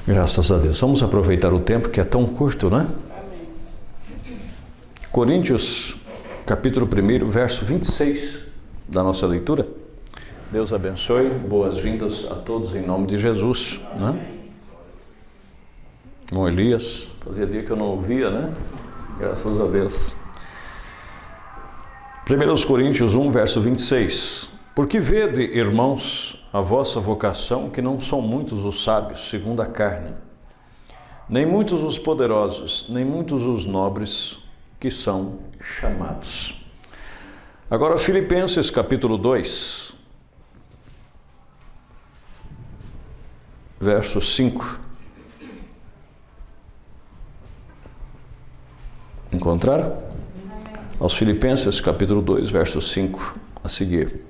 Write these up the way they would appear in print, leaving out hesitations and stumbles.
Graças a Deus. Vamos aproveitar o tempo que é tão curto, né? Amém. Coríntios, capítulo 1, verso 26 da nossa leitura. Deus abençoe, boas-vindas a todos em nome de Jesus, né? Irmão Elias, fazia dia que eu não ouvia, né? Graças a Deus. 1 Coríntios 1, verso 26. Porque vede, irmãos, a vossa vocação, que não são muitos os sábios, segundo a carne, nem muitos os poderosos, nem muitos os nobres que são chamados. Agora, Filipenses, capítulo 2, verso 5. Encontraram? Aos Filipenses, capítulo 2, verso 5, a seguir.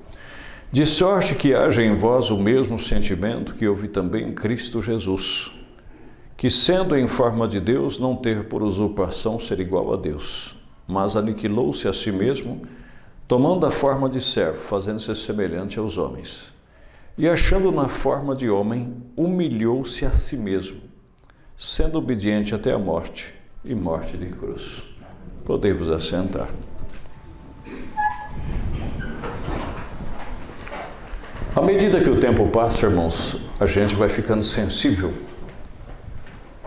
De sorte que haja em vós o mesmo sentimento que houve também em Cristo Jesus, que sendo em forma de Deus, não teve por usurpação ser igual a Deus, mas aniquilou-se a si mesmo, tomando a forma de servo, fazendo-se semelhante aos homens. E achando na forma de homem, humilhou-se a si mesmo, sendo obediente até a morte, e morte de cruz. Podemos assentar. À medida que o tempo passa, irmãos, a gente vai ficando sensível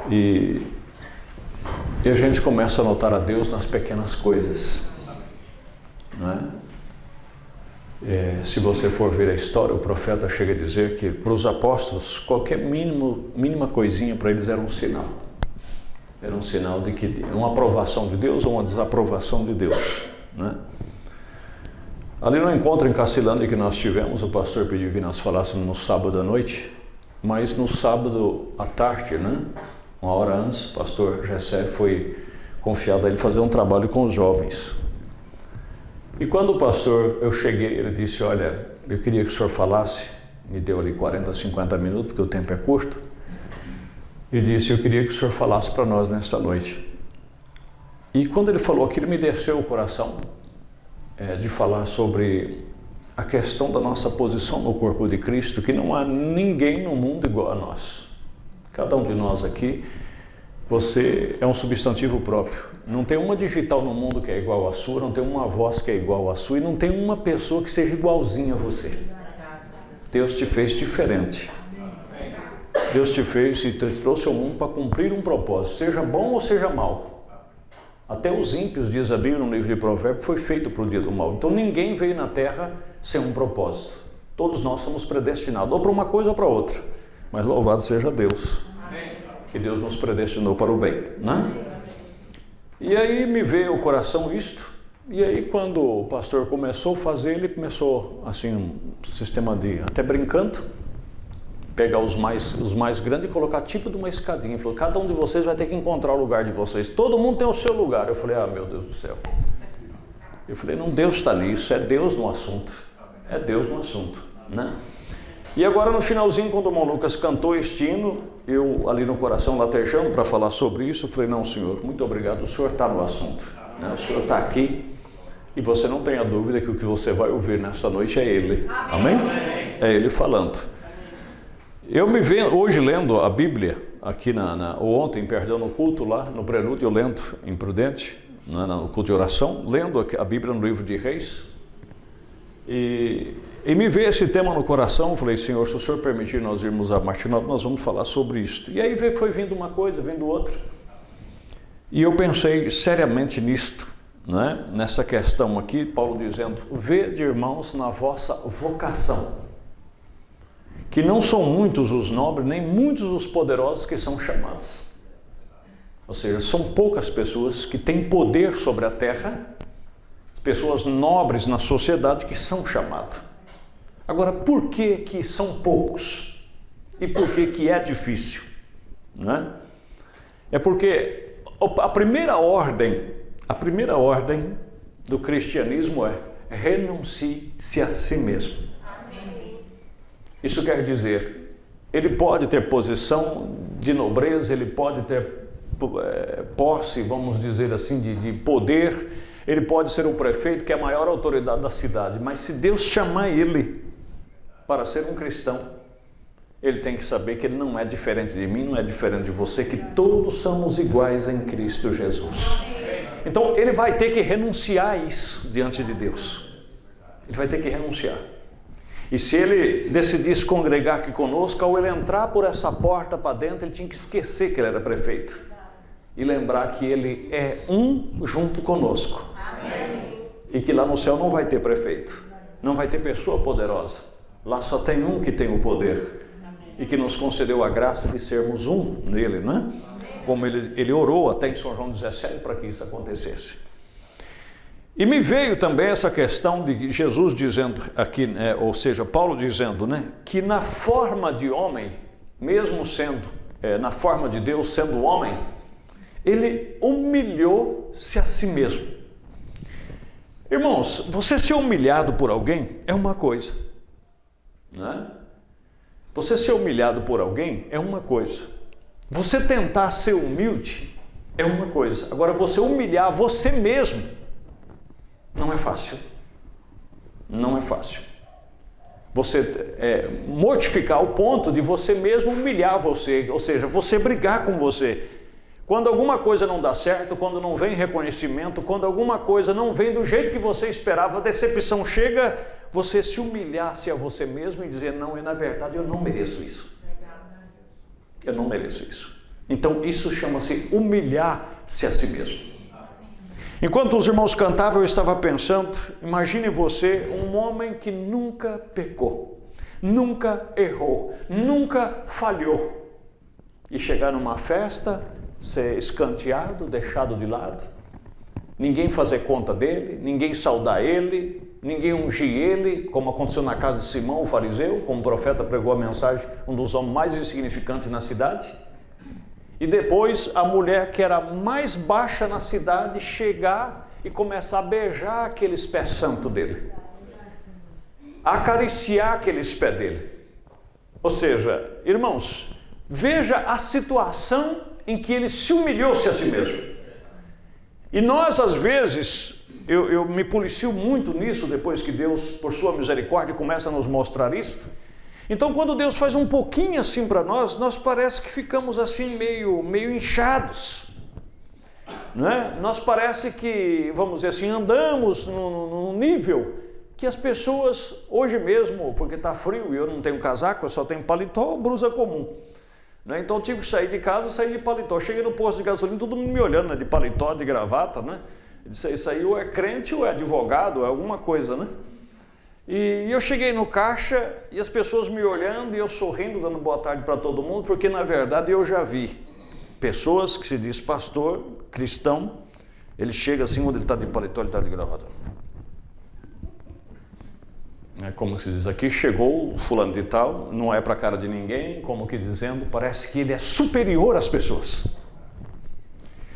e a gente começa a notar a Deus nas pequenas coisas, não é? Se você for ver a história, o profeta chega a dizer que para os apóstolos, qualquer mínima coisinha para eles era um sinal. Era um sinal de que uma aprovação de Deus ou uma desaprovação de Deus, não é? Ali no encontro em Cacilândia que nós tivemos, o pastor pediu que nós falássemos no sábado à noite, mas no sábado à tarde, né? Uma hora antes, o pastor Jessé foi confiado a ele fazer um trabalho com os jovens. E quando o pastor, eu cheguei, ele disse, olha, eu queria que o senhor falasse, me deu ali 40, 50 minutos, porque o tempo é curto, e disse, eu queria que o senhor falasse para nós nesta noite. E quando ele falou aquilo, me desceu o coração, de falar sobre a questão da nossa posição no corpo de Cristo, que não há ninguém no mundo igual a nós. Cada um de nós aqui, você é um substantivo próprio. Não tem uma digital no mundo que é igual à sua, não tem uma voz que é igual à sua e não tem uma pessoa que seja igualzinha a você. Deus te fez diferente. Deus te fez e te trouxe ao mundo para cumprir um propósito, seja bom ou seja mau. Até os ímpios, diz a Bíblia no livro de Provérbios, foi feito para o dia do mal. Então ninguém veio na terra sem um propósito. Todos nós somos predestinados, ou para uma coisa ou para outra. Mas louvado seja Deus, que Deus nos predestinou para o bem, né? E aí me veio ao coração isto, e aí quando o pastor começou a fazer, ele começou assim, um sistema de, até brincando, pegar os mais grandes e colocar tipo de uma escadinha. Ele falou, cada um de vocês vai ter que encontrar o lugar de vocês. Todo mundo tem o seu lugar. Eu falei, meu Deus do céu. Eu falei, não, Deus está nisso, é Deus no assunto. É Deus no assunto, né? E agora no finalzinho, quando o irmão Lucas cantou este hino, eu ali no coração latejando para falar sobre isso, eu falei, não, senhor, muito obrigado, o senhor está no assunto, né? O senhor está aqui e você não tenha dúvida que o que você vai ouvir nesta noite é Ele. Amém? É Ele falando. Eu me vejo hoje lendo a Bíblia, aqui ou ontem, no culto lá, no prelúdio, eu lendo imprudente, no culto de oração, lendo a Bíblia no livro de Reis, e me veio esse tema no coração. Eu falei, Senhor, se o Senhor permitir nós irmos a Martinópolis, nós vamos falar sobre isto. E aí foi vindo uma coisa, vindo outra, e eu pensei seriamente nisto, né? Nessa questão aqui, Paulo dizendo, vede, irmãos, na vossa vocação, que não são muitos os nobres, nem muitos os poderosos que são chamados. Ou seja, são poucas pessoas que têm poder sobre a terra, pessoas nobres na sociedade que são chamadas. Agora, por que são poucos? E por que é difícil? Não é? É porque a primeira ordem do cristianismo é renuncie-se a si mesmo. Isso quer dizer, ele pode ter posição de nobreza, ele pode ter posse, vamos dizer assim, de poder, ele pode ser o prefeito, que é a maior autoridade da cidade, mas se Deus chamar ele para ser um cristão, ele tem que saber que ele não é diferente de mim, não é diferente de você, que todos somos iguais em Cristo Jesus. Então ele vai ter que renunciar a isso diante de Deus. Ele vai ter que renunciar. E se ele decidisse congregar aqui conosco, ao ele entrar por essa porta para dentro, ele tinha que esquecer que ele era prefeito. E lembrar que ele é um junto conosco. Amém. E que lá no céu não vai ter prefeito. Não vai ter pessoa poderosa. Lá só tem um que tem o poder. Amém. E que nos concedeu a graça de sermos um nele, né? Como ele orou até em São João 17 para que isso acontecesse. E me veio também essa questão de Jesus dizendo aqui, ou seja, Paulo dizendo, né, que na forma de homem, mesmo sendo, na forma de Deus, sendo homem, ele humilhou-se a si mesmo. Irmãos, você ser humilhado por alguém é uma coisa, né? Você ser humilhado por alguém é uma coisa. Você tentar ser humilde é uma coisa. Agora, você humilhar você mesmo não é fácil. Não é fácil. Você mortificar ao ponto de você mesmo humilhar você, ou seja, você brigar com você. Quando alguma coisa não dá certo, quando não vem reconhecimento, quando alguma coisa não vem do jeito que você esperava, a decepção chega, você se humilhar-se a você mesmo e dizer, não, na verdade eu não mereço isso. Eu não mereço isso. Então isso chama-se humilhar-se a si mesmo. Enquanto os irmãos cantavam, eu estava pensando, imagine você um homem que nunca pecou, nunca errou, nunca falhou. E chegar numa festa, ser escanteado, deixado de lado, ninguém fazer conta dele, ninguém saudar ele, ninguém ungir ele, como aconteceu na casa de Simão, o fariseu, como o profeta pregou a mensagem, um dos homens mais insignificantes na cidade. E depois a mulher que era mais baixa na cidade chegar e começar a beijar aqueles pés santos dele, a acariciar aqueles pés dele. Ou seja, irmãos, veja a situação em que ele se humilhou-se a si mesmo. E nós às vezes, eu me policio muito nisso depois que Deus, por sua misericórdia, começa a nos mostrar isso. Então, quando Deus faz um pouquinho assim para nós, nós parece que ficamos assim meio inchados, né? Nós parece que, vamos dizer assim, andamos num nível que as pessoas, hoje mesmo, porque está frio e eu não tenho casaco, eu só tenho paletó ou blusa comum, né? Então, eu tive que sair de casa e sair de paletó. Cheguei no posto de gasolina, todo mundo me olhando, né? De paletó, de gravata, né? Eu disse, isso aí ou é crente ou é advogado, é alguma coisa, né? E eu cheguei no caixa e as pessoas me olhando e eu sorrindo, dando boa tarde para todo mundo, porque na verdade eu já vi pessoas que se diz pastor, cristão, ele chega assim, onde ele está de paletó, ele está de gravata. Como se diz aqui, chegou o fulano de tal, não é para a cara de ninguém, como que dizendo, parece que ele é superior às pessoas.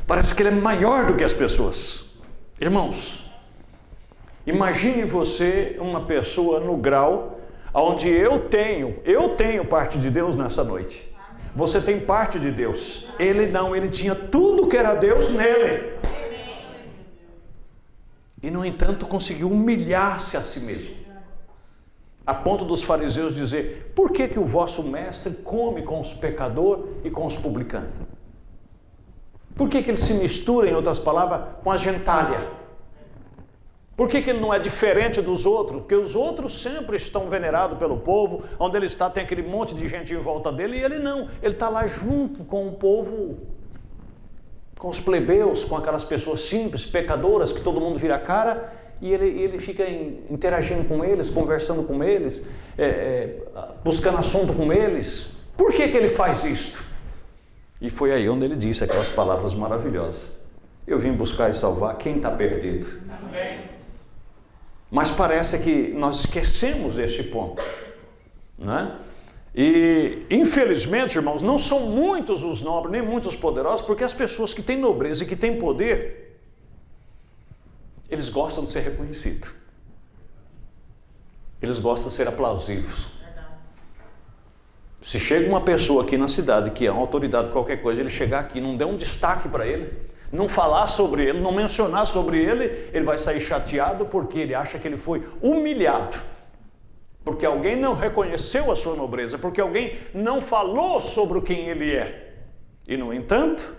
Parece que ele é maior do que as pessoas. Irmãos, imagine você uma pessoa no grau onde eu tenho parte de Deus nessa noite. Você tem parte de Deus. Ele não, ele tinha tudo que era Deus nele. E no entanto conseguiu humilhar-se a si mesmo. A ponto dos fariseus dizer, por que o vosso mestre come com os pecadores e com os publicanos? Por que ele se mistura, em outras palavras, com a gentalha? Por que ele não é diferente dos outros? Porque os outros sempre estão venerados pelo povo, onde ele está tem aquele monte de gente em volta dele, e ele não, ele está lá junto com o povo, com os plebeus, com aquelas pessoas simples, pecadoras, que todo mundo vira a cara, e ele fica interagindo com eles, conversando com eles, buscando assunto com eles. Por que ele faz isto? E foi aí onde ele disse aquelas palavras maravilhosas. Eu vim buscar e salvar quem está perdido. Amém. Mas parece que nós esquecemos este ponto, né? E infelizmente, irmãos, não são muitos os nobres, nem muitos os poderosos, porque as pessoas que têm nobreza e que têm poder, eles gostam de ser reconhecidos. Eles gostam de ser aplausivos. Se chega uma pessoa aqui na cidade que é uma autoridade, qualquer coisa, ele chegar aqui e não der um destaque para ele, não falar sobre ele, não mencionar sobre ele, ele vai sair chateado porque ele acha que ele foi humilhado. porque alguém não reconheceu a sua nobreza, porque alguém não falou sobre quem ele é. E, no entanto,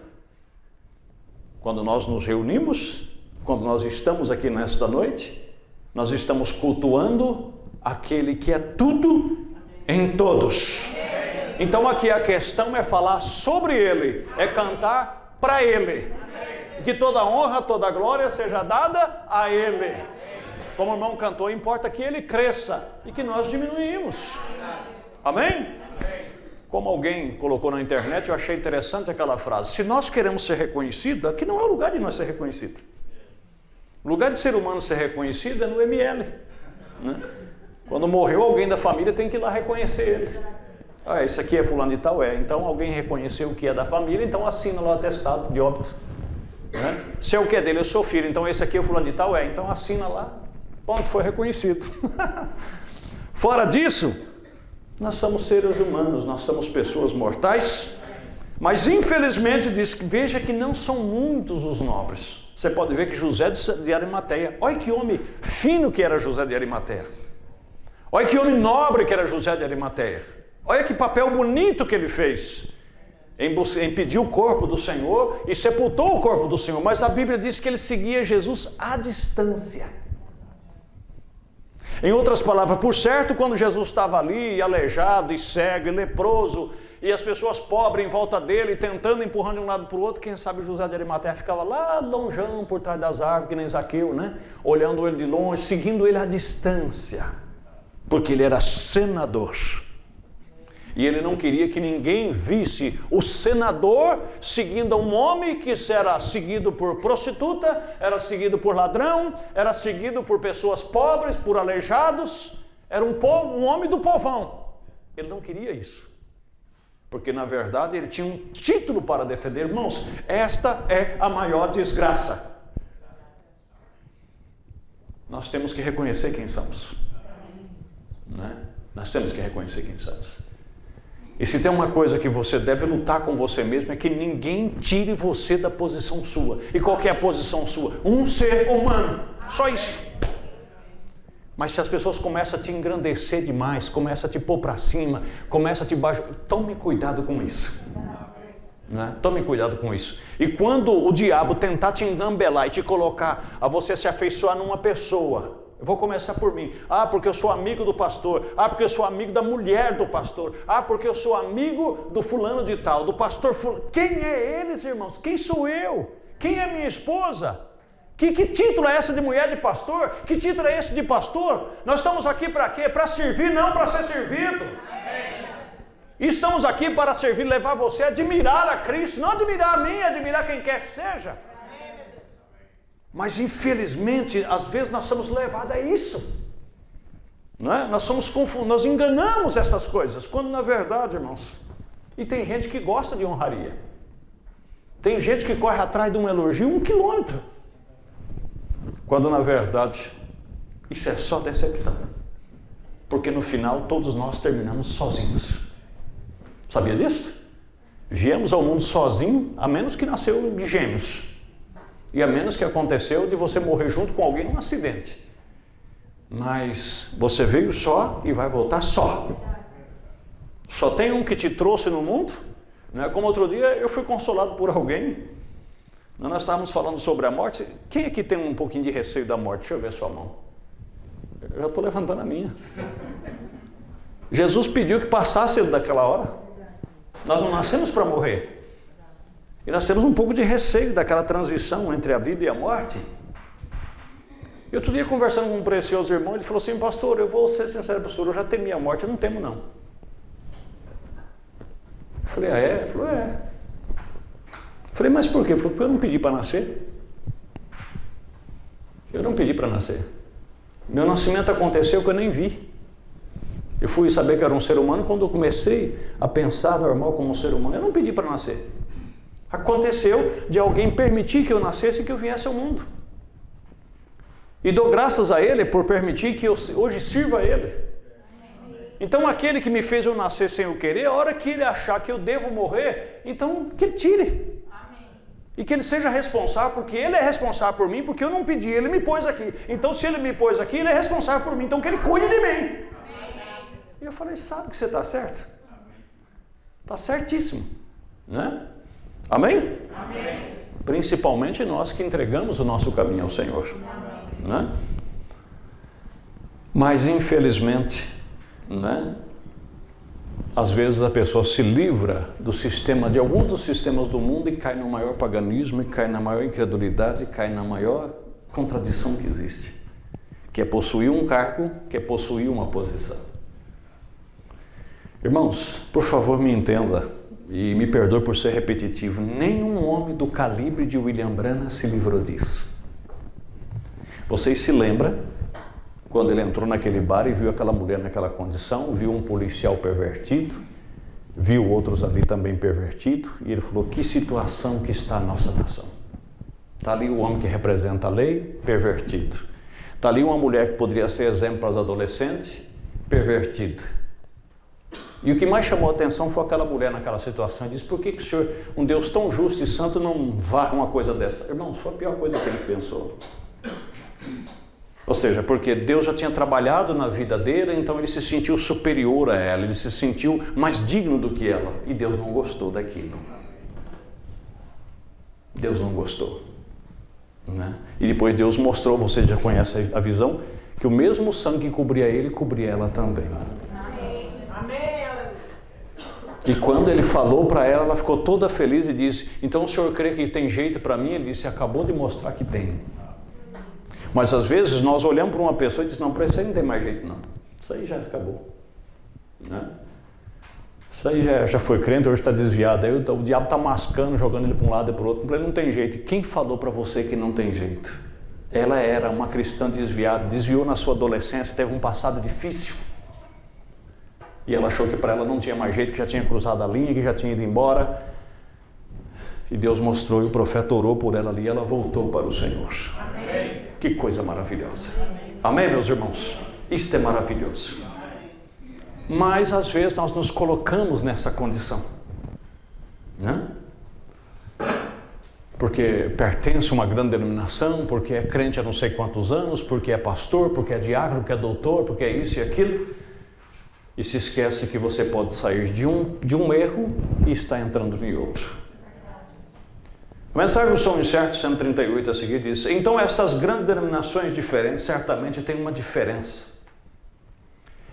quando nós nos reunimos, quando nós estamos aqui nesta noite, nós estamos cultuando aquele que é tudo em todos. Então aqui a questão é falar sobre ele, é cantar para ele. Que toda honra, toda glória seja dada a ele. Como o irmão cantou, importa que ele cresça e que nós diminuímos. Amém? Como alguém colocou na internet, eu achei interessante aquela frase. Se nós queremos ser reconhecidos, aqui não é o lugar de nós ser reconhecido. O lugar de ser humano ser reconhecido é no ML, né? Quando morreu alguém da família, tem que ir lá reconhecer ele. Ah, esse aqui é fulano de tal, então alguém reconheceu o que é da família, então assina lá o atestado de óbito, né? Se é o que é dele, eu sou filho, então esse aqui é fulano de tal, então assina lá, ponto, foi reconhecido. Fora disso, nós somos seres humanos, nós somos pessoas mortais, mas infelizmente diz que veja que não são muitos os nobres. Você pode ver que José de Arimateia, olha que homem fino que era José de Arimateia, olha que homem nobre que era José de Arimateia. Olha que papel bonito que ele fez em pedir o corpo do Senhor e sepultou o corpo do Senhor. Mas a Bíblia diz que ele seguia Jesus à distância. Em outras palavras, por certo, quando Jesus estava ali, aleijado, e cego, e leproso, e as pessoas pobres em volta dele, tentando, empurrando de um lado para o outro, quem sabe José de Arimateia ficava lá lonjão, por trás das árvores, que nem Zaqueu, né? Olhando ele de longe, seguindo ele à distância, porque ele era senador. E ele não queria que ninguém visse o senador seguindo um homem que era seguido por prostituta, era seguido por ladrão, era seguido por pessoas pobres, por aleijados. Era um homem do povão. Ele não queria isso. Porque, na verdade, ele tinha um título para defender. Irmãos, esta é a maior desgraça. Nós temos que reconhecer quem somos, né? Nós temos que reconhecer quem somos. E se tem uma coisa que você deve lutar com você mesmo, é que ninguém tire você da posição sua. E qual que é a posição sua? Um ser humano. Só isso. Mas se as pessoas começam a te engrandecer demais, começam a te pôr para cima, começam a te baixar, tome cuidado com isso. Né? Tome cuidado com isso. E quando o diabo tentar te engambelar e te colocar a você se afeiçoar numa pessoa, eu vou começar por mim. Ah, porque eu sou amigo do pastor. Ah, porque eu sou amigo da mulher do pastor. Ah, porque eu sou amigo do fulano de tal, do pastor fulano. Quem é eles, irmãos? Quem sou eu? Quem é minha esposa? Que título é esse de mulher de pastor? Que título é esse de pastor? Nós estamos aqui para quê? Para servir, não para ser servido. Estamos aqui para servir, levar você a admirar a Cristo, não admirar a mim, admirar quem quer que seja. Mas infelizmente, às vezes nós somos levados a isso, não é? Nós enganamos essas coisas, quando na verdade, irmãos, e tem gente que gosta de honraria, tem gente que corre atrás de um elogio 1 quilômetro, quando na verdade, isso é só decepção, porque no final todos nós terminamos sozinhos. Sabia disso? Viemos ao mundo sozinho, a menos que nasceu de gêmeos. E a menos que aconteceu de você morrer junto com alguém num acidente. Mas você veio só e vai voltar só. Só tem um que te trouxe no mundo. Né? Como outro dia eu fui consolado por alguém. Nós estávamos falando sobre a morte. Quem aqui tem um pouquinho de receio da morte? Deixa eu ver a sua mão. Eu já estou levantando a minha. Jesus pediu que passasse ele daquela hora. Nós não nascemos para morrer. E nós temos um pouco de receio daquela transição entre a vida e a morte. E outro dia, conversando com um precioso irmão, ele falou assim: pastor, eu vou ser sincero para o senhor, eu já temi a morte. Eu não temo, não. Eu falei: ah, é? Ele falou: é. Eu falei: mas por quê? Ele falou: porque eu não pedi para nascer. Eu não pedi para nascer. Meu nascimento aconteceu que eu nem vi. Eu fui saber que era um ser humano quando eu comecei a pensar normal como um ser humano. Eu não pedi para nascer. Aconteceu de alguém permitir que eu nascesse e que eu viesse ao mundo. E dou graças a Ele por permitir que eu hoje sirva a Ele. Então aquele que me fez eu nascer sem eu querer, a hora que Ele achar que eu devo morrer, então que Ele tire. E que Ele seja responsável, porque Ele é responsável por mim, porque eu não pedi, Ele me pôs aqui. Então se Ele me pôs aqui, Ele é responsável por mim, então que Ele cuide de mim. E eu falei, sabe que você está certo? Está certíssimo, né? Amém? Amém. Principalmente nós que entregamos o nosso caminho ao Senhor, né? Mas infelizmente, né? Às vezes a pessoa se livra do sistema, de alguns dos sistemas do mundo e cai no maior paganismo, e cai na maior incredulidade, e cai na maior contradição que existe, que é possuir um cargo, que é possuir uma posição. Irmãos, por favor me entenda e me perdoe por ser repetitivo, nenhum homem do calibre de William Branham se livrou disso. Vocês se lembram quando ele entrou naquele bar e viu aquela mulher naquela condição, viu um policial pervertido, viu outros ali também pervertidos, e ele falou, que situação que está a nossa nação. Está ali o homem que representa a lei, pervertido. Está ali uma mulher que poderia ser exemplo para os adolescentes, pervertida. E o que mais chamou a atenção foi aquela mulher naquela situação, e disse, por que o Senhor, um Deus tão justo e santo, não varre uma coisa dessa? Irmãos, foi a pior coisa que ele pensou. Ou seja, porque Deus já tinha trabalhado na vida dele, então ele se sentiu superior a ela, ele se sentiu mais digno do que ela. E Deus não gostou daquilo. Deus não gostou, né? E depois Deus mostrou, você já conhece a visão, que o mesmo sangue que cobria ele, cobria ela também. Amém. E quando ele falou para ela, ela ficou toda feliz e disse, então o senhor crê que tem jeito para mim? Ele disse, acabou de mostrar que tem. Mas às vezes nós olhamos para uma pessoa e dizemos, não, para isso aí não tem mais jeito não. Isso aí já acabou, né? Isso aí já foi crente, hoje está desviado. Aí o diabo está mascando, jogando ele para um lado e para o outro. Ele não tem jeito. E quem falou para você que não tem jeito? Ela era uma cristã desviada, desviou na sua adolescência, teve um passado difícil. E ela achou que para ela não tinha mais jeito, que já tinha cruzado a linha, que já tinha ido embora. E Deus mostrou, e o profeta orou por ela ali, e ela voltou para o Senhor. Amém. Que coisa maravilhosa. Amém, meus irmãos? Isto é maravilhoso. Mas às vezes nós nos colocamos nessa condição, né? Porque pertence a uma grande denominação, porque é crente há não sei quantos anos, porque é pastor, porque é diácono, porque é doutor, porque é isso e aquilo. E se esquece que você pode sair de um erro e está entrando em outro. A mensagem do Som Incerto 138 a seguir diz, então estas grandes denominações diferentes certamente têm uma diferença.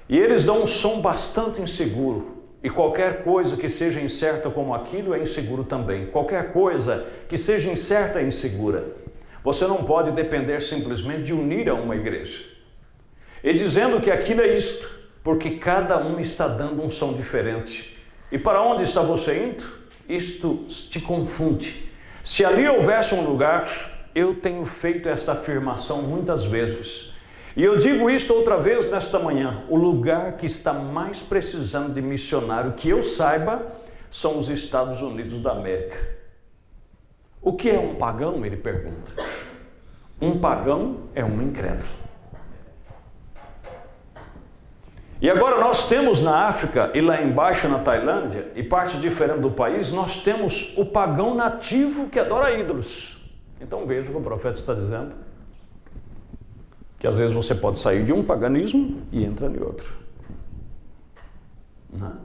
E eles dão um som bastante inseguro. E qualquer coisa que seja incerta como aquilo é inseguro também. Qualquer coisa que seja incerta é insegura. Você não pode depender simplesmente de unir a uma igreja. E dizendo que aquilo é isto, porque cada um está dando um som diferente. E para onde está você indo? Isto te confunde. Se ali houvesse um lugar, eu tenho feito esta afirmação muitas vezes. E eu digo isto outra vez nesta manhã, o lugar que está mais precisando de missionário, que eu saiba, são os Estados Unidos da América. O que é um pagão? Ele pergunta. Um pagão é um incrédulo. E agora nós temos na África e lá embaixo na Tailândia, e parte diferente do país, nós temos o pagão nativo que adora ídolos. Então veja o que o profeta está dizendo, que às vezes você pode sair de um paganismo e entrar em outro. Não.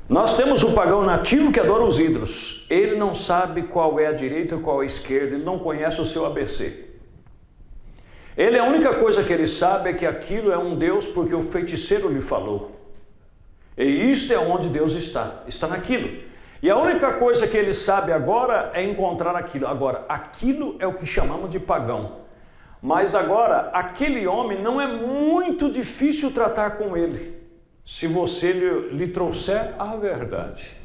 Nós temos o pagão nativo que adora os ídolos. Ele não sabe qual é a direita e qual é a esquerda, ele não conhece o seu ABC. Ele, a única coisa que ele sabe é que aquilo é um Deus porque o feiticeiro lhe falou. E isto é onde Deus está naquilo. E a única coisa que ele sabe agora é encontrar aquilo. Agora, aquilo é o que chamamos de pagão. Mas agora, aquele homem não é muito difícil tratar com ele, se você lhe trouxer a verdade.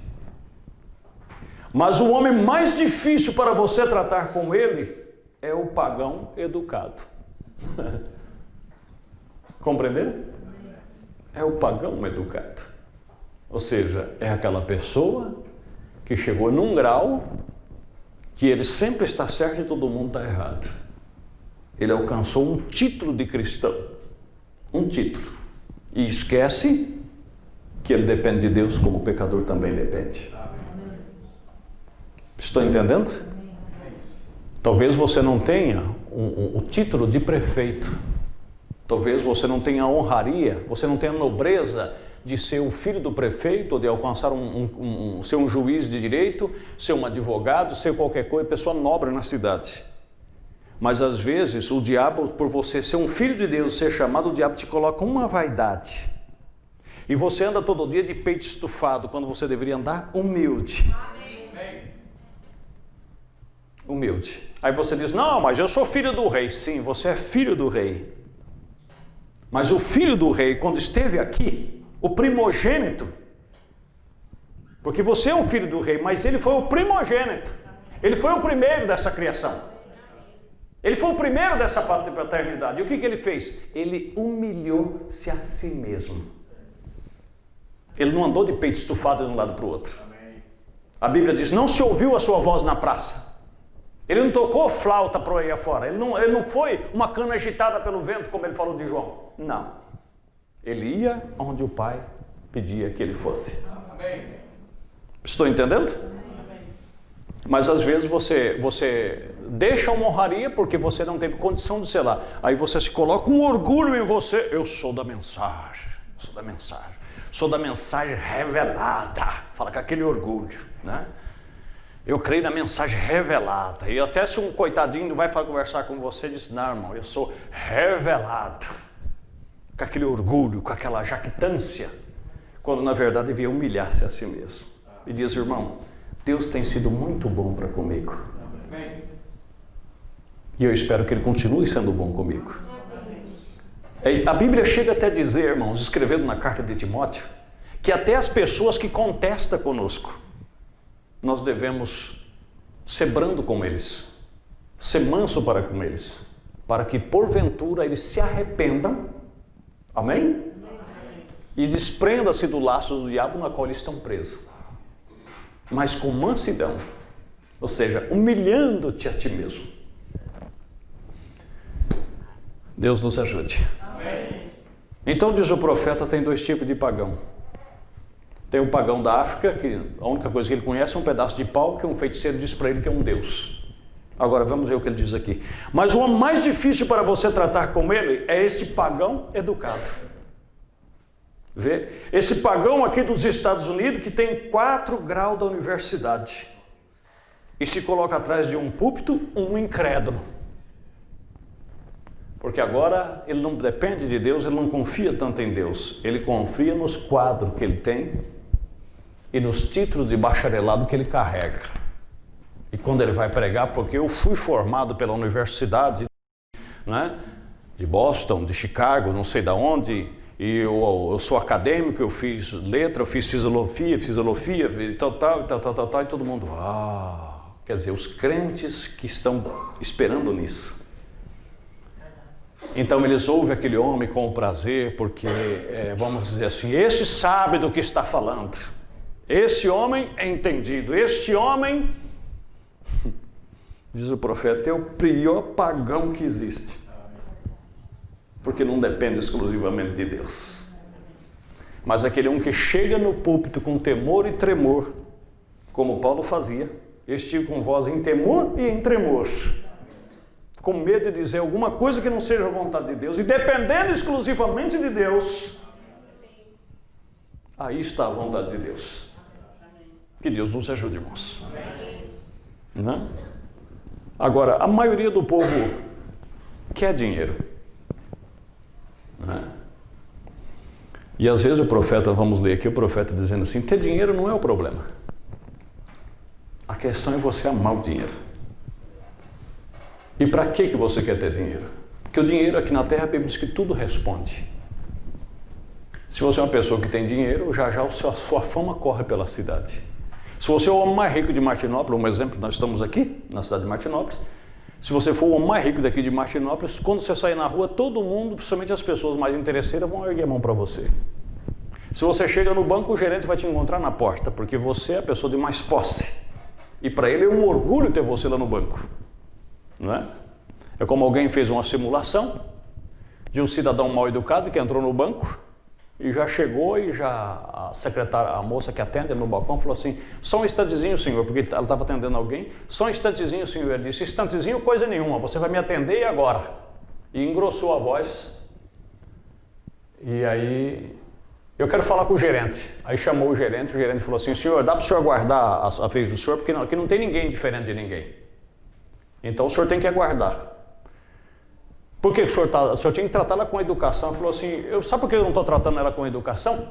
Mas o homem mais difícil para você tratar com ele é o pagão educado. Compreenderam? É o pagão educado. Ou seja, é aquela pessoa que chegou num grau que ele sempre está certo e todo mundo está errado. Ele alcançou um título de cristão. Um título. E esquece que ele depende de Deus como o pecador também depende. Estou entendendo? Talvez você não tenha o título de prefeito. Talvez você não tenha a honraria, você não tenha a nobreza de ser o filho do prefeito, ou de alcançar ser um juiz de direito, ser um advogado, ser qualquer coisa, pessoa nobre na cidade. Mas às vezes o diabo, por você ser um filho de Deus, ser chamado, o diabo te coloca uma vaidade. E você anda todo dia de peito estufado, quando você deveria andar humilde. Humilde. Aí você diz, não, mas eu sou filho do rei. Sim, você é filho do rei. Mas o filho do rei, quando esteve aqui, o primogênito, porque você é um filho do rei, mas ele foi o primogênito. Ele foi o primeiro dessa criação. Ele foi o primeiro dessa paternidade. E o que ele fez? Ele humilhou-se a si mesmo. Ele não andou de peito estufado de um lado para o outro. A Bíblia diz, não se ouviu a sua voz na praça. Ele não tocou flauta para aí afora. Ele não foi uma cana agitada pelo vento, como ele falou de João. Não. Ele ia onde o Pai pedia que ele fosse. Amém. Estou entendendo? Amém. Mas às vezes você deixa uma honraria porque você não teve condição de ser lá. Aí você se coloca um orgulho em você. Eu sou da mensagem. Sou da mensagem. Sou da mensagem revelada. Fala com aquele orgulho, né? Eu creio na mensagem revelada. E até se um coitadinho vai conversar com você, diz, não, irmão, eu sou revelado. Com aquele orgulho, com aquela jactância. Quando na verdade devia humilhar-se a si mesmo. E diz, irmão, Deus tem sido muito bom para comigo. E eu espero que Ele continue sendo bom comigo. A Bíblia chega até a dizer, irmãos, escrevendo na carta de Timóteo, que até as pessoas que contestam conosco, nós devemos ser brando com eles, ser manso para com eles, para que porventura eles se arrependam, amém? E desprenda-se do laço do diabo na qual eles estão presos, mas com mansidão, ou seja, humilhando-te a ti mesmo. Deus nos ajude. Amém. Então diz o profeta, tem dois tipos de pagão. Tem o pagão da África, que a única coisa que ele conhece é um pedaço de pau que um feiticeiro diz para ele que é um deus. Agora vamos ver o que ele diz aqui. Mas o mais difícil para você tratar com ele é este pagão educado. Vê? Esse pagão aqui dos Estados Unidos que tem 4 graus da universidade e se coloca atrás de um púlpito, um incrédulo. Porque agora ele não depende de Deus, ele não confia tanto em Deus. Ele confia nos quadros que ele tem e nos títulos de bacharelado que ele carrega. E quando ele vai pregar, porque eu fui formado pela universidade, né, de Boston, de Chicago, não sei de onde, e eu sou acadêmico, eu fiz letra, eu fiz filosofia, e tal, e todo mundo, quer dizer, os crentes que estão esperando nisso. Então eles ouvem aquele homem com prazer, porque, vamos dizer assim, esse sabe do que está falando, esse homem é entendido, este homem, diz o profeta, é o pior pagão que existe, porque não depende exclusivamente de Deus. Mas aquele um que chega no púlpito com temor e tremor, como Paulo fazia, estive com voz em temor e em tremor, com medo de dizer alguma coisa que não seja a vontade de Deus, e dependendo exclusivamente de Deus, aí está a vontade de Deus. Que Deus nos ajude, irmãos. Né? Agora, a maioria do povo quer dinheiro. Né? E às vezes o profeta, vamos ler aqui, o profeta dizendo assim, ter dinheiro não é o problema. A questão é você amar o dinheiro. E para que você quer ter dinheiro? Porque o dinheiro aqui na terra, a Bíblia diz que tudo responde. Se você é uma pessoa que tem dinheiro, já a sua fama corre pela cidade. Se você é o homem mais rico de Martinópolis, um exemplo, nós estamos aqui na cidade de Martinópolis, se você for o homem mais rico daqui de Martinópolis, quando você sair na rua, todo mundo, principalmente as pessoas mais interesseiras, vão erguer a mão para você. Se você chega no banco, o gerente vai te encontrar na porta, porque você é a pessoa de mais posse. E para ele é um orgulho ter você lá no banco. Não é? É como alguém fez uma simulação de um cidadão mal educado que entrou no banco e já chegou e já a secretária, a moça que atende no balcão falou assim, só um instantezinho, senhor, porque ela estava atendendo alguém, só um instantezinho, senhor. Ele disse, instantezinho coisa nenhuma, você vai me atender agora. E engrossou a voz E aí, eu quero falar com o gerente. Aí chamou o gerente falou assim, senhor, dá para o senhor aguardar a vez do senhor? Porque aqui não tem ninguém diferente de ninguém. Então o senhor tem que aguardar. Por que o senhor tinha que tratar ela com educação? Ele falou assim, sabe por que eu não estou tratando ela com educação?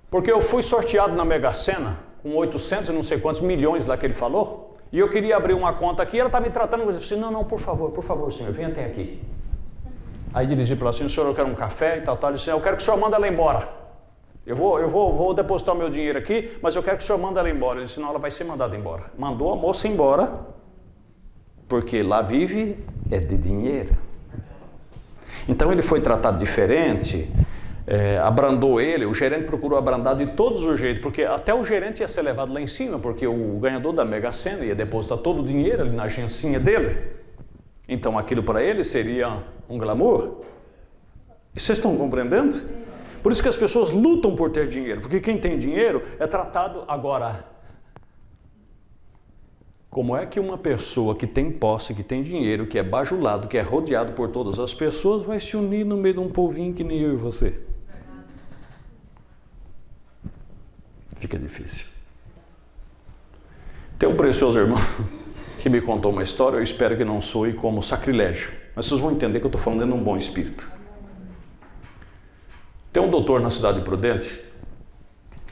Porque eu fui sorteado na Mega Sena, com 800 e não sei quantos milhões lá que ele falou, e eu queria abrir uma conta aqui, e ela está me tratando, eu disse, não, por favor, senhor, venha até aqui. Aí dirigi para ela assim, senhor, eu quero um café e tal, ele disse, eu quero que o senhor mande ela embora. Eu vou depositar o meu dinheiro aqui, mas eu quero que o senhor mande ela embora. Ele disse, não, ela vai ser mandada embora. Mandou a moça embora, porque lá vive é de dinheiro. Então ele foi tratado diferente, abrandou ele, o gerente procurou abrandar de todos os jeitos, porque até o gerente ia ser levado lá em cima, porque o ganhador da Mega Sena ia depositar todo o dinheiro ali na agencinha dele. Então aquilo para ele seria um glamour. E vocês estão compreendendo? Por isso que as pessoas lutam por ter dinheiro, porque quem tem dinheiro é tratado agora. Como é que uma pessoa que tem posse, que tem dinheiro, que é bajulado, que é rodeado por todas as pessoas, vai se unir no meio de um povinho que nem eu e você? Fica difícil. Tem um precioso irmão que me contou uma história, eu espero que não soe como sacrilégio, mas vocês vão entender que eu estou falando de um bom espírito. Tem um doutor na cidade de Prudente,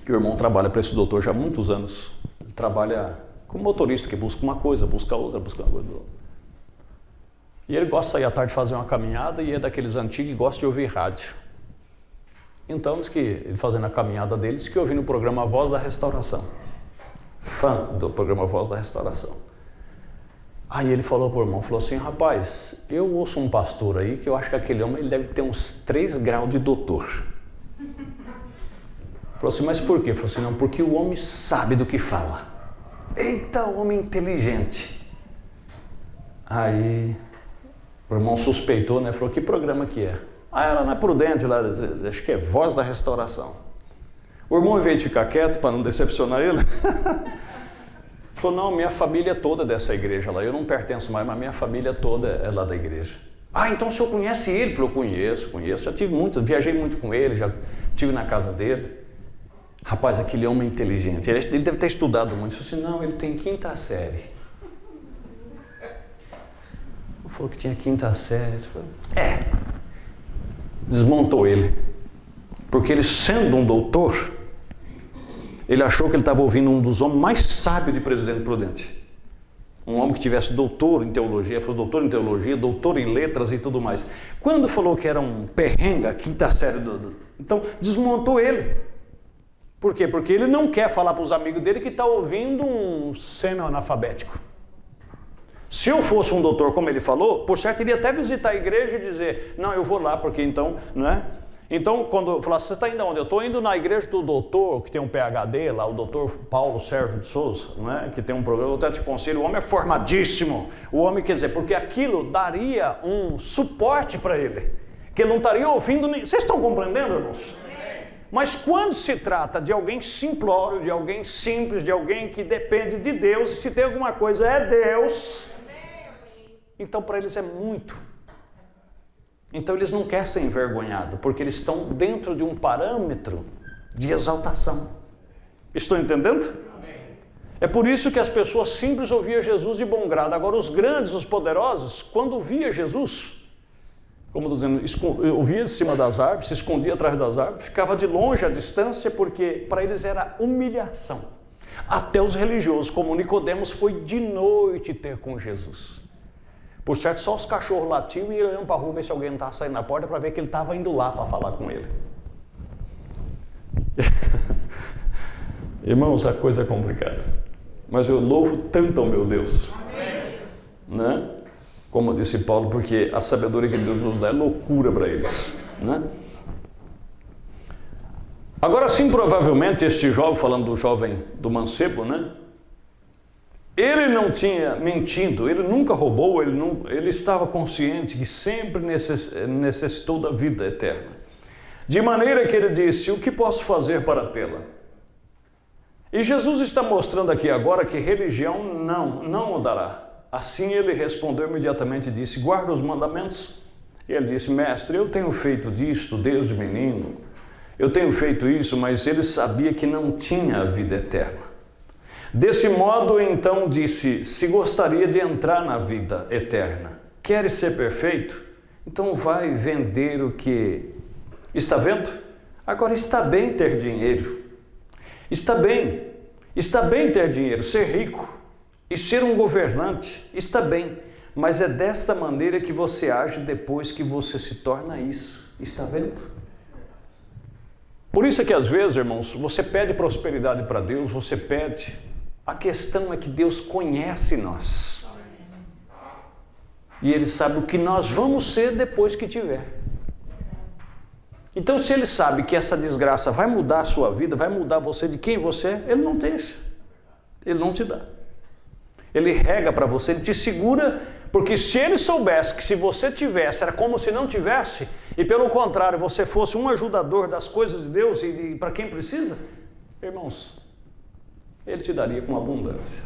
que o irmão trabalha para esse doutor já há muitos anos. Ele trabalha como motorista, que busca uma coisa, busca outra, busca uma coisa. E ele gosta de sair à tarde fazer uma caminhada e é daqueles antigos que gosta de ouvir rádio. Então, diz que ele fazendo a caminhada dele, diz que ouvindo o programa Voz da Restauração. Fã do programa Voz da Restauração. Aí ele falou para o irmão, falou assim, rapaz, eu ouço um pastor aí que eu acho que aquele homem ele deve ter uns 3 graus de doutor. Falou assim, mas por quê? Falou assim, não, porque o homem sabe do que fala. Eita, homem inteligente. Aí o irmão suspeitou, né? Falou, que programa que é? Ah, ela não é Prudente, lá, acho que é Voz da Restauração. O irmão, em vez de ficar quieto para não decepcionar ele, falou, não, minha família é toda dessa igreja lá, eu não pertenço mais, mas minha família toda é lá da igreja. Ah, então o senhor conhece ele? Falou, conheço, já tive muito, viajei muito com ele, já estive na casa dele. Rapaz, aquele homem inteligente, ele deve ter estudado muito. Eu falei assim, não, ele tem 5ª série. Falou que tinha 5ª série. Falei, desmontou ele. Porque ele, sendo um doutor, ele achou que ele estava ouvindo um dos homens mais sábios de Presidente Prudente. Um homem que tivesse doutor em teologia, fosse doutor em teologia, doutor em letras e tudo mais. Quando falou que era um perrenga, 5ª série, então desmontou ele. Por quê? Porque ele não quer falar para os amigos dele que está ouvindo um semi-analfabético. Se eu fosse um doutor, como ele falou, por certo, iria até visitar a igreja e dizer, não, eu vou lá, porque então, não é? Então, quando eu falasse, você está indo aonde? Eu estou indo na igreja do doutor, que tem um PhD lá, o doutor Paulo Sérgio de Souza, não é? Que tem um programa, eu até te aconselho, o homem é formadíssimo. O homem, quer dizer, porque aquilo daria um suporte para ele, que ele não estaria ouvindo, vocês estão compreendendo, irmãos? Mas quando se trata de alguém simplório, de alguém simples, de alguém que depende de Deus, e se tem alguma coisa é Deus, então para eles é muito. Então eles não querem ser envergonhados, porque eles estão dentro de um parâmetro de exaltação. Estão entendendo? É por isso que as pessoas simples ouviam Jesus de bom grado. Agora os grandes, os poderosos, quando via Jesus, como estou dizendo, ouvia de cima das árvores, se escondia atrás das árvores, ficava de longe à distância, porque para eles era humilhação. Até os religiosos, como Nicodemos, foi de noite ter com Jesus. Por certo, só os cachorros latiam e iam olhando para a rua ver se alguém não estava saindo na porta para ver que ele estava indo lá para falar com ele. Irmãos, a coisa é complicada. Mas eu louvo tanto ao meu Deus. Amém. Né? Como disse Paulo, porque a sabedoria que Deus nos dá é loucura para eles. Né? Agora sim, provavelmente, este jovem, falando do jovem do mancebo, né? Ele não tinha mentido, ele nunca roubou, ele estava consciente que sempre necessitou da vida eterna. De maneira que ele disse, o que posso fazer para tê-la? E Jesus está mostrando aqui agora que religião não o dará. Assim ele respondeu imediatamente e disse, guarda os mandamentos. E ele disse: mestre, eu tenho feito disto desde menino, eu tenho feito isso, mas ele sabia que não tinha a vida eterna. Desse modo, então, disse: se gostaria de entrar na vida eterna, queres ser perfeito? Então vai vender o que... Está vendo? Agora está bem ter dinheiro. Está bem ter dinheiro, ser rico e ser um governante, está bem. Mas é desta maneira que você age depois que você se torna isso. Está vendo? Por isso é que às vezes, irmãos, você pede prosperidade para Deus, você pede. A questão é que Deus conhece nós. E Ele sabe o que nós vamos ser depois que tiver. Então, se Ele sabe que essa desgraça vai mudar a sua vida, vai mudar você de quem você é, Ele não deixa. Ele não te dá. Ele rega para você, Ele te segura, porque se Ele soubesse que se você tivesse, era como se não tivesse, e pelo contrário, você fosse um ajudador das coisas de Deus e para quem precisa, irmãos, Ele te daria com abundância.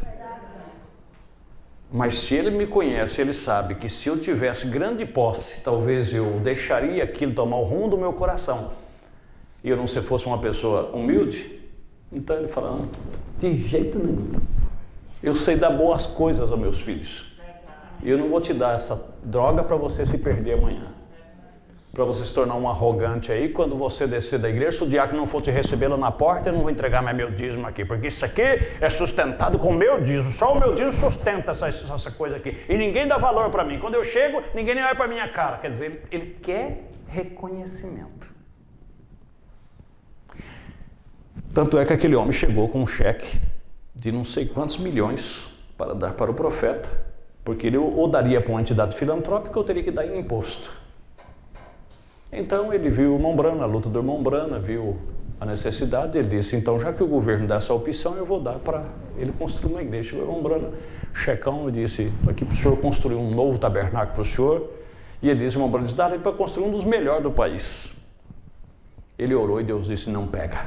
Mas se Ele me conhece, Ele sabe que se eu tivesse grande posse, talvez eu deixaria aquilo tomar o rumo do meu coração, e eu não se fosse uma pessoa humilde, então Ele fala: não, de jeito nenhum. Eu sei dar boas coisas aos meus filhos. E eu não vou te dar essa droga para você se perder amanhã. Para você se tornar um arrogante aí, quando você descer da igreja, se o diácono não for te receber lá na porta, eu não vou entregar mais meu dízimo aqui, porque isso aqui é sustentado com o meu dízimo. Só o meu dízimo sustenta essa coisa aqui. E ninguém dá valor para mim. Quando eu chego, ninguém nem olha para minha cara. Quer dizer, ele quer reconhecimento. Tanto é que aquele homem chegou com um cheque de não sei quantos milhões para dar para o profeta, porque ele ou daria para uma entidade filantrópica ou teria que dar em imposto. Então ele viu o irmão Brana, a luta do irmão Brana, viu a necessidade, ele disse: então, já que o governo dá essa opção, eu vou dar para ele construir uma igreja. O irmão Brana, checão, e disse: aqui para o senhor construir um novo tabernáculo para o senhor. E ele disse: o irmão Brana, dá para construir um dos melhores do país. Ele orou e Deus disse: não pega.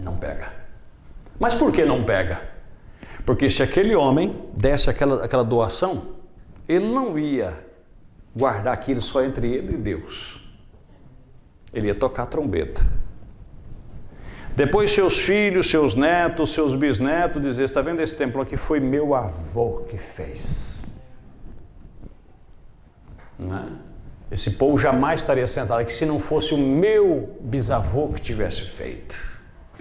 Não pega. Mas por que não pega? Porque se aquele homem desse aquela doação, ele não ia guardar aquilo só entre ele e Deus. Ele ia tocar a trombeta. Depois seus filhos, seus netos, seus bisnetos dizer: está vendo esse templo aqui? Foi meu avô que fez. Não é? Esse povo jamais estaria sentado aqui se não fosse o meu bisavô que tivesse feito.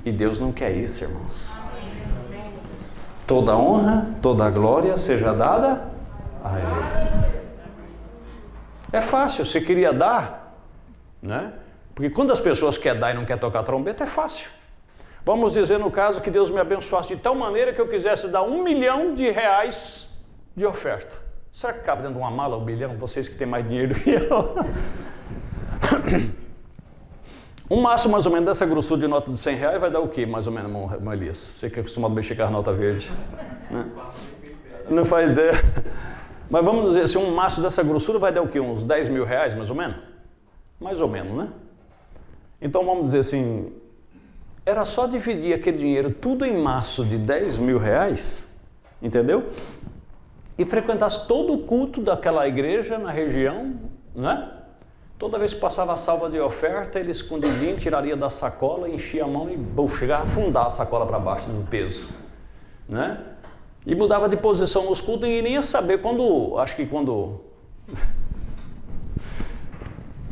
E Deus não quer isso, irmãos. Toda honra, toda glória seja dada a Ele. É fácil, você queria dar, né? Porque quando as pessoas querem dar e não querem tocar trombeta, é fácil. Vamos dizer no caso que Deus me abençoasse de tal maneira que eu quisesse dar R$1 milhão de oferta. Será que cabe dentro de uma mala R$1 milhão? Vocês que têm mais dinheiro do que eu. Um maço mais ou menos dessa grossura de nota de R$100 vai dar o quê, mais ou menos, irmão Elias? Você que é acostumado a mexer com a nota verde. Né? Não faz ideia. Mas vamos dizer assim, um maço dessa grossura vai dar o quê? Uns R$10 mil, mais ou menos? Mais ou menos, né? Então vamos dizer assim, era só dividir aquele dinheiro tudo em maço de R$10 mil, entendeu? E frequentasse todo o culto daquela igreja na região, né? Toda vez que passava a salva de oferta, ele escondidinho, tiraria da sacola, enchia a mão e chegava a afundar a sacola para baixo do peso, né? E mudava de posição nos cultos e nem ia saber quando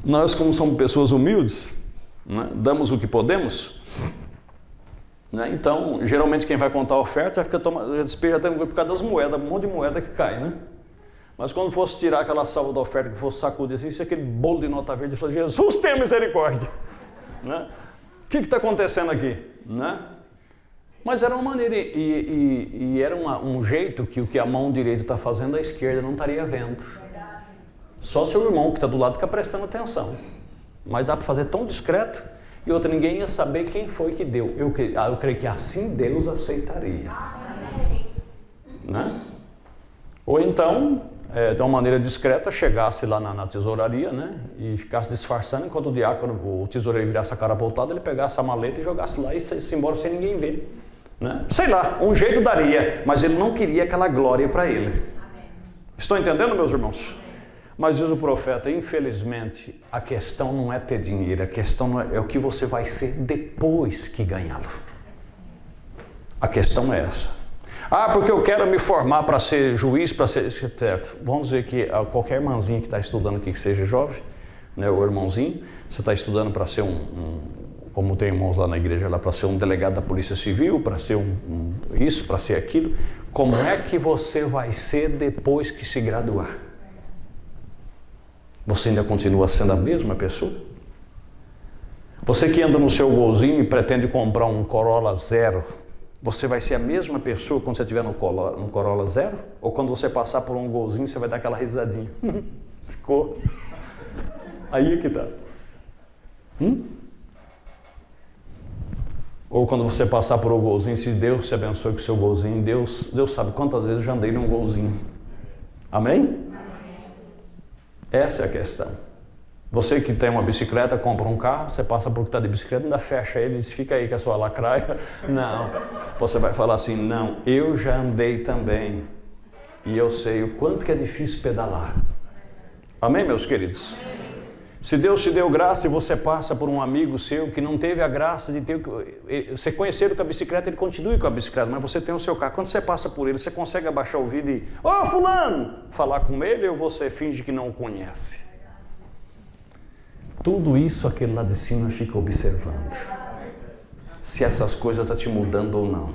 nós, como somos pessoas humildes, né, damos o que podemos, né? Então, geralmente quem vai contar a oferta já fica despeja por causa das moedas, um monte de moeda que cai, né? Mas quando fosse tirar aquela salva da oferta, que fosse sacudir assim, se aquele bolo de nota verde, eu falei: Jesus, tenha misericórdia, né? O que está acontecendo aqui, né? Mas era uma maneira, e era um jeito que o que a mão direita está fazendo, a esquerda não estaria vendo. Só seu irmão que está do lado fica prestando atenção. Mas dá para fazer tão discreto, e outra, ninguém ia saber quem foi que deu. Eu creio que assim Deus aceitaria. Né? Ou então, de uma maneira discreta, chegasse lá na tesouraria, né? E ficasse disfarçando, enquanto o diácono, o tesoureiro virasse a cara voltada, ele pegasse a maleta e jogasse lá e se embora sem ninguém ver. Né? Sei lá, um jeito daria, mas ele não queria aquela glória para ele. Amém. Estão entendendo, meus irmãos? Mas diz o profeta, infelizmente, a questão não é ter dinheiro, a questão é o que você vai ser depois que ganhá-lo. A questão é essa. Ah, porque eu quero me formar para ser juiz, para ser arquiteto. Vamos dizer que qualquer irmãzinho que está estudando aqui, que seja jovem, né, o irmãozinho, você está estudando para ser como tem irmãos lá na igreja, lá para ser um delegado da Polícia Civil, para ser isso, para ser aquilo. Como é que você vai ser depois que se graduar? Você ainda continua sendo a mesma pessoa? Você que anda no seu golzinho e pretende comprar um Corolla zero, você vai ser a mesma pessoa quando você estiver no Corolla zero? Ou quando você passar por um golzinho, você vai dar aquela risadinha? Ficou? Aí é que tá. Ou quando você passar por um golzinho, se Deus te abençoe com o seu golzinho, Deus sabe quantas vezes eu já andei num golzinho. Amém? Essa é a questão. Você que tem uma bicicleta, compra um carro, você passa por que está de bicicleta, ainda fecha ele e diz, fica aí com a sua lacraia. Não. Você vai falar assim, não, eu já andei também. E eu sei o quanto que é difícil pedalar. Amém, meus queridos? Se Deus te deu graça e você passa por um amigo seu que não teve a graça de ter... Você conhecer com a bicicleta, ele continue com a bicicleta, mas você tem o seu carro. Quando você passa por ele, você consegue abaixar o vidro e... Ô, fulano! Falar com ele ou você finge que não o conhece? Tudo isso aquele lá de cima fica observando. Se essas coisas estão te mudando ou não.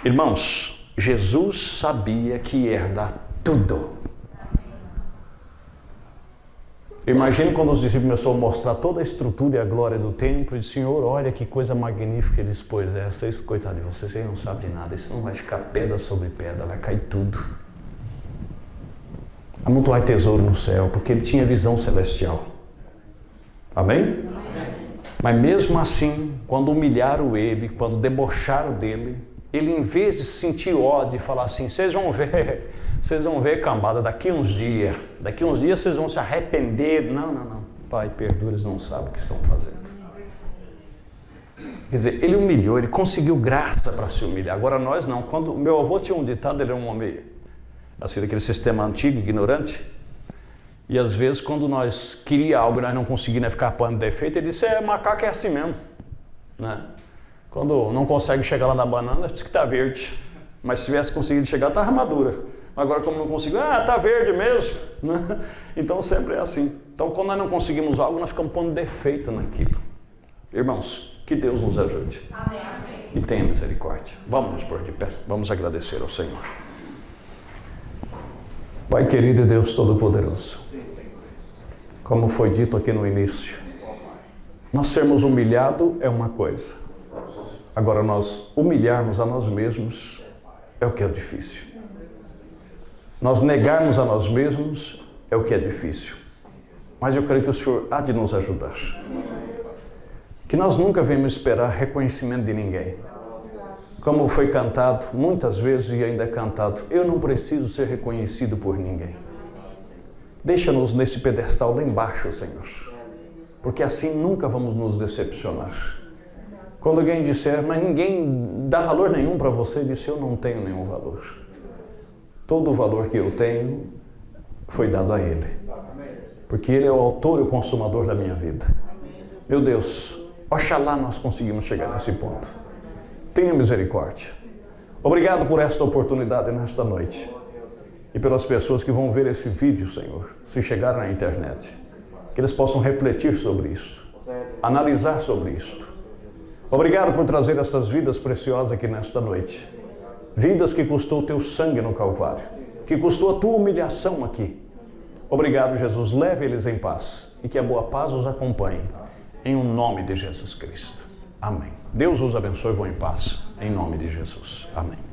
Irmãos, Jesus sabia que ia herdar tudo. Imagine quando os discípulos começaram a mostrar toda a estrutura e a glória do templo, e disse, Senhor, olha que coisa magnífica. Ele disse, pois é, vocês, coitado de vocês, não sabem de nada, isso não vai ficar pedra sobre pedra, vai cair tudo. Amontoai tesouro no céu, porque ele tinha visão celestial. Amém? Amém? Mas mesmo assim, quando humilharam ele, quando debocharam dele, ele em vez de sentir ódio e falar assim, vocês vão ver, cambada, daqui uns dias vocês vão se arrepender. Não, Pai, perdoa, eles não sabem o que estão fazendo. Quer dizer, ele humilhou, ele conseguiu graça para se humilhar. Agora nós não. Quando meu avô tinha um ditado, ele era um homem assim, daquele sistema antigo, ignorante, e às vezes quando nós queríamos algo e nós não conseguíamos ficar pano de defeito, ele disse, macaco é assim mesmo, né? Quando não consegue chegar lá na banana, diz que está verde, mas se tivesse conseguido chegar, estava madura. Agora, como não conseguiu, está verde mesmo, né? Então sempre é assim. Então, quando nós não conseguimos algo, nós ficamos pondo defeito naquilo. Irmãos, que Deus nos ajude. Amém. E tenha misericórdia. Vamos nos pôr de pé, vamos agradecer ao Senhor. Pai querido e Deus Todo-Poderoso, como foi dito aqui no início, nós sermos humilhados é uma coisa. Agora, nós humilharmos a nós mesmos é o que é difícil. Nós negarmos a nós mesmos é o que é difícil. Mas eu creio que o Senhor há de nos ajudar. Que nós nunca venhamos esperar reconhecimento de ninguém. Como foi cantado muitas vezes e ainda é cantado, eu não preciso ser reconhecido por ninguém. Deixa-nos nesse pedestal lá embaixo, Senhor. Porque assim nunca vamos nos decepcionar. Quando alguém disser, mas ninguém dá valor nenhum para você, disse, eu não tenho nenhum valor. Todo o valor que eu tenho foi dado a Ele. Porque Ele é o autor e o consumador da minha vida. Meu Deus, oxalá nós conseguimos chegar nesse ponto. Tenha misericórdia. Obrigado por esta oportunidade nesta noite. E pelas pessoas que vão ver esse vídeo, Senhor, se chegar na internet. Que eles possam refletir sobre isso. Analisar sobre isto. Obrigado por trazer essas vidas preciosas aqui nesta noite. Vidas que custou o teu sangue no Calvário. Que custou a tua humilhação aqui. Obrigado, Jesus. Leve eles em paz. E que a boa paz os acompanhe. Em o nome de Jesus Cristo. Amém. Deus os abençoe e vão em paz. Em nome de Jesus. Amém.